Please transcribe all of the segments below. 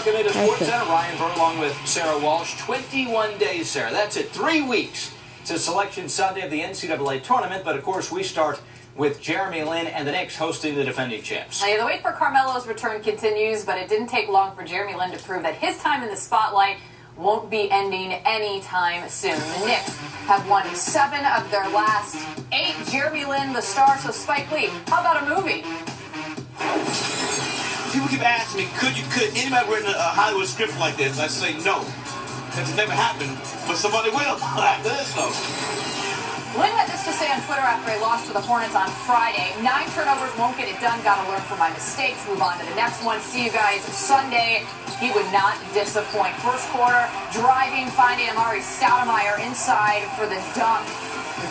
Welcome into SportsCenter. Ryan Burr along with Sarah Walsh. 21 days, Sarah. That's it. 3 weeks to Selection Sunday of the NCAA tournament. But, of course, we start with Jeremy Lin and the Knicks hosting the defending champs. Now, the wait for Carmelo's return continues, but it didn't take long for Jeremy Lin to prove that his time in the spotlight won't be ending anytime soon. The Knicks have won 7 of their last 8. Jeremy Lin, the star, so Spike Lee, how about a movie? People keep asking me, could anybody write a Hollywood script like this? I say no. That's never happened, but somebody will after this though. Lin had this to say on Twitter after a loss to the Hornets on Friday. 9 turnovers won't get it done. Gotta learn from my mistakes. Move on to the next one. See you guys Sunday. He would not disappoint. First quarter, driving, finding Amari Stoudemire inside for the dunk.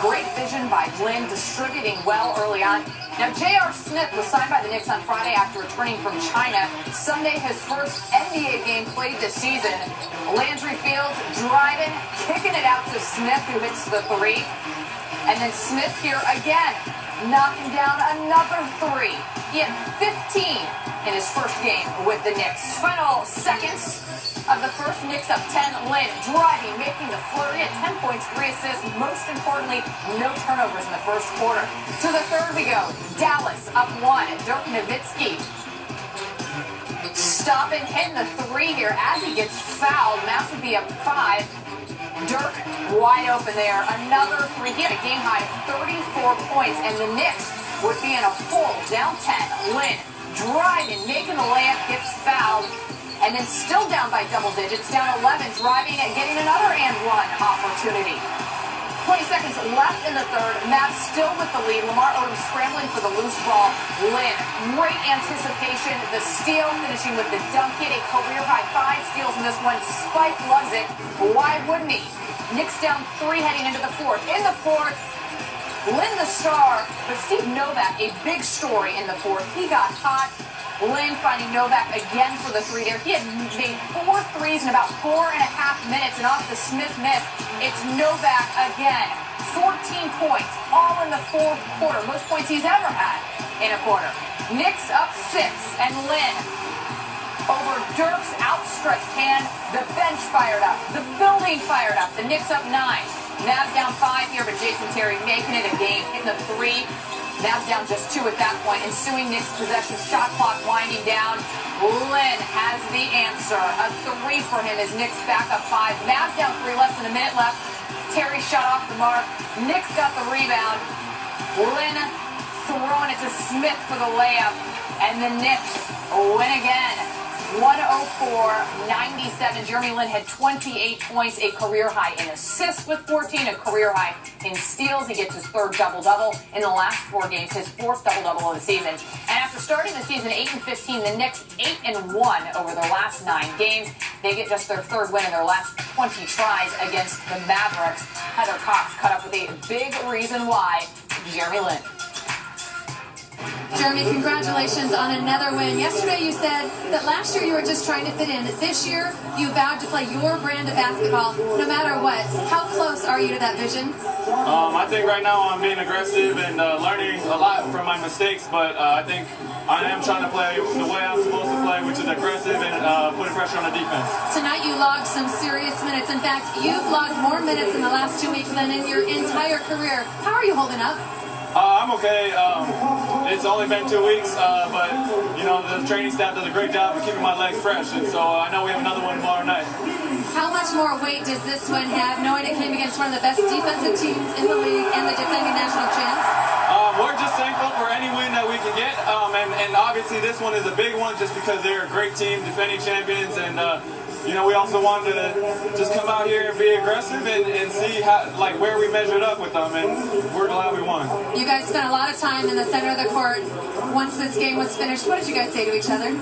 Great vision by Lin, distributing well early on. Now, J.R. Smith was signed by the Knicks on Friday after returning from China. Sunday, his first NBA game played this season. Landry Fields driving, kicking it out to Smith, who hits the 3. And then Smith here again, knocking down another 3. He had 15 in his first game with the Knicks. Final seconds of the first, Knicks up 10. Lin driving, making the flurry at 10 points, 3 assists. Most importantly, no turnovers in the first quarter. To the third we go. Dallas up 1. Dirk Nowitzki stopping, hitting the 3 here as he gets fouled. Mavs would be up 5. Dirk wide open there. Another 3. He had a game high 34 points, and the Knicks would be in a full down 10. Lin driving, making the layup, gets fouled. And then still down by double digits, down 11, driving and getting another and one opportunity. 20 seconds left in the third. Mavs still with the lead. Lamar Odom scrambling for the loose ball. Lin, great anticipation. The steal, finishing with the dunk. He had a career-high 5 steals in this one. Spike loves it. Why wouldn't he? Knicks down 3 heading into the fourth. In the fourth, Lin the star, but Steve Novak, a big story in the fourth. He got hot. Lin finding Novak again for the 3 there. He had made 4 threes in about 4.5 minutes, and off the Smith miss, it's Novak again. 14 points, all in the fourth quarter. Most points he's ever had in a quarter. Knicks up 6, and Lin over Dirk's outstretched hand. The bench fired up. The building fired up. The Knicks up 9. Mavs down 5 here, but Jason Terry making it a game, hitting the 3. Mavs down just 2 at that point. Ensuing Knicks possession, shot clock winding down. Lin has the answer. A 3 for him as Knicks back up 5. Mavs down 3, less than a minute left. Terry shot off the mark. Knicks got the rebound. Lin throwing it to Smith for the layup. And the Knicks win again. 104-97. Jeremy Lin had 28 points, a career high in assists with 14, a career high in steals. He gets his 3rd double-double in the last 4 games, his 4th double-double of the season. And after starting the season 8-15, the Knicks 8-1 over their last 9 games. They get just their 3rd win in their last 20 tries against the Mavericks. Heather Cox cut up with a big reason why. Jeremy Lin. Jeremy, congratulations on another win. Yesterday you said that last year you were just trying to fit in. This year you vowed to play your brand of basketball no matter what. How close are you to that vision? I think right now I'm being aggressive and learning a lot from my mistakes, but I think I am trying to play the way I'm supposed to play, which is aggressive and putting pressure on the defense. Tonight you logged some serious minutes. In fact, you've logged more minutes in the last 2 weeks than in your entire career. How are you holding up? I'm okay. It's only been 2 weeks, but you know the training staff does a great job of keeping my legs fresh, and so I know we have another one tomorrow night. How much more weight does this one have, knowing it came against one of the best defensive teams in the league and the defending national champs? We're just thankful for any win that we can get, and obviously this one is a big one just because they're a great team, defending champions, and you know, we also wanted to just come out here and be aggressive and see how, like, where we measured up with them, and we're glad we won. You guys spent a lot of time in the center of the court. Once this game was finished, what did you guys say to each other?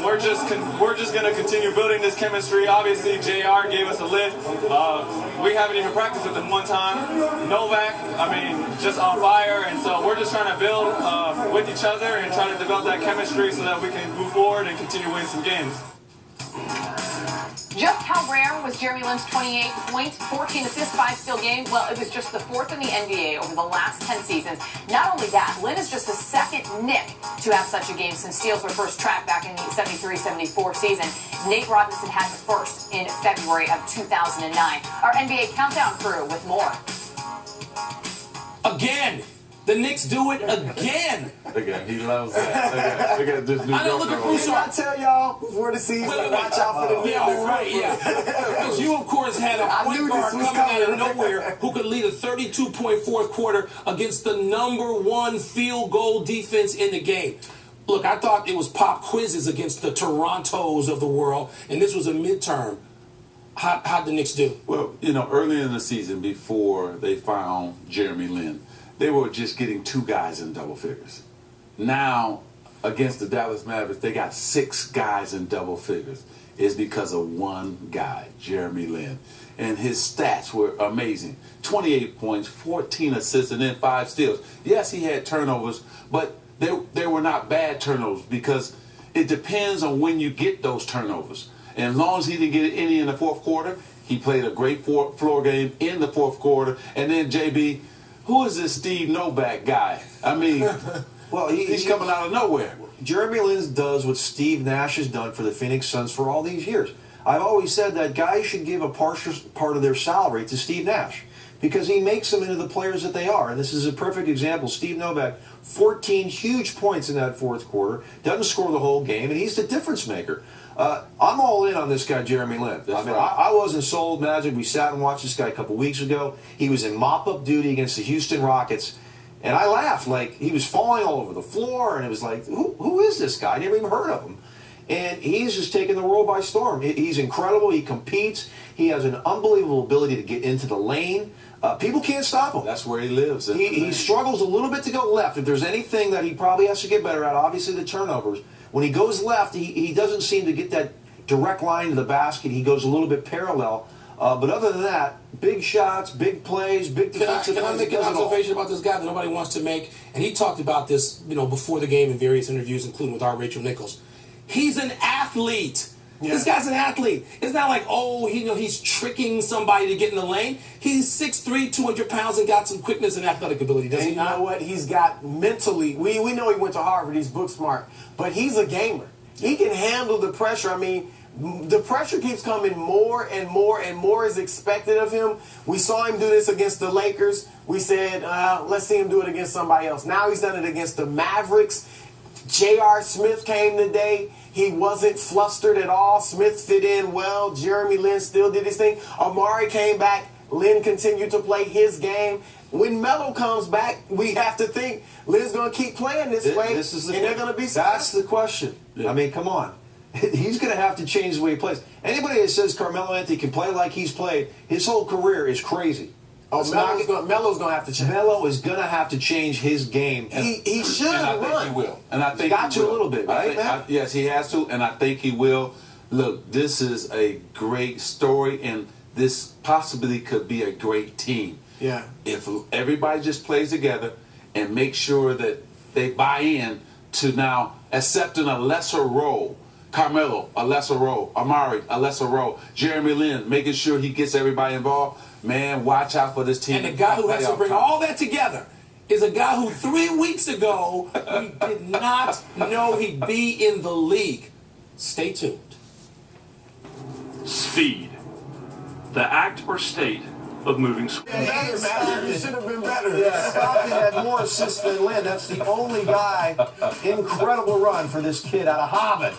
We're just going to continue building this chemistry. Obviously, JR gave us a lift. We haven't even practiced with them one time. Novak, I mean, just on fire, and so we're just trying to build with each other and try to develop that chemistry so that we can move forward and continue winning some games. Just how rare was Jeremy Lin's 28 points, 14 assists, 5 steal game? Well, it was just the 4th in the NBA over the last 10 seasons. Not only that, Lin is just the 2nd Knick to have such a game since steals were first tracked back in the 73-74 season. Nate Robinson had the first in February of 2009. Our NBA Countdown crew with more. Again. The Knicks do it again. Again, he loves that. Look at this new I know, look at Bruce. I tell y'all before the season, watch out for the Yeah, all right, yeah. Because you, of course, had a point guard coming out of nowhere who could lead a 32-point fourth quarter against the '1 field goal defense in the game. Look, I thought it was pop quizzes against the Torontos of the world, and this was a midterm. How'd the Knicks do? Well, you know, early in the season, before they found Jeremy Lin, they were just getting 2 guys in double figures. Now, against the Dallas Mavericks, they got 6 guys in double figures. It's because of 1 guy, Jeremy Lin. And his stats were amazing. 28 points, 14 assists, and then 5 steals. Yes, he had turnovers, but they were not bad turnovers because it depends on when you get those turnovers. And as long as he didn't get any in the fourth quarter, he played a great floor game in the fourth quarter. And then, JB, who is this Steve Novak guy? I mean, well, he's coming out of nowhere. Jeremy Lin does what Steve Nash has done for the Phoenix Suns for all these years. I've always said that guys should give a partial part of their salary to Steve Nash because he makes them into the players that they are. And this is a perfect example. Steve Novak, 14 huge points in that fourth quarter, doesn't score the whole game, and he's the difference maker. I'm all in on this guy, Jeremy Lin. I wasn't sold, Magic. We sat and watched this guy a couple weeks ago. He was in mop-up duty against the Houston Rockets, and I laughed. Like, he was falling all over the floor, and it was like, who is this guy? I never even heard of him. And he's just taking the world by storm. He's incredible. He competes. He has an unbelievable ability to get into the lane. People can't stop him. That's where he lives. He struggles a little bit to go left. If there's anything that he probably has to get better at, obviously the turnovers. When he goes left, he doesn't seem to get that direct line to the basket. He goes a little bit parallel. But other than that, big shots, big plays, big defensive plays. Can I make an observation about this guy that nobody wants to make? And he talked about this, before the game in various interviews, including with our Rachel Nichols. He's an athlete. Yeah. This guy's an athlete. It's not like, he's tricking somebody to get in the lane. He's 6'3", 200 pounds, and got some quickness and athletic ability, doesn't he not? You know what? He's got mentally, we know he went to Harvard, he's book smart, but he's a gamer. He can handle the pressure. I mean, the pressure keeps coming more and more and more is expected of him. We saw him do this against the Lakers. We said, let's see him do it against somebody else. Now he's done it against the Mavericks. J.R. Smith came today. He wasn't flustered at all. Smith fit in well. Jeremy Lin still did his thing. Amari came back. Lin continued to play his game. When Melo comes back, we have to think Lin's going to keep playing this way, and they're going to be successful. That's the question. Yeah. I mean, come on. He's going to have to change the way he plays. Anybody that says Carmelo Anthony can play like he's played his whole career is crazy. Melo's going to have to change. Melo is going to have to change his game. He should and I run. think he will. And I think he got to a little bit, right? Yes, he has to, and I think he will. Look, this is a great story, and this possibly could be a great team. Yeah. If everybody just plays together and make sure that they buy in to now accepting a lesser role. Carmelo, a lesser role. Amari, a lesser role. Jeremy Lin, making sure he gets everybody involved. Man, watch out for this team. And the guy who has to bring all that together is a guy who 3 weeks ago we did not know he'd be in the league. Stay tuned. Speed. The act or state of moving. You should have been better. Yeah. Stockton had more assists than Lin. That's the only guy. Incredible run for this kid out of Harvard.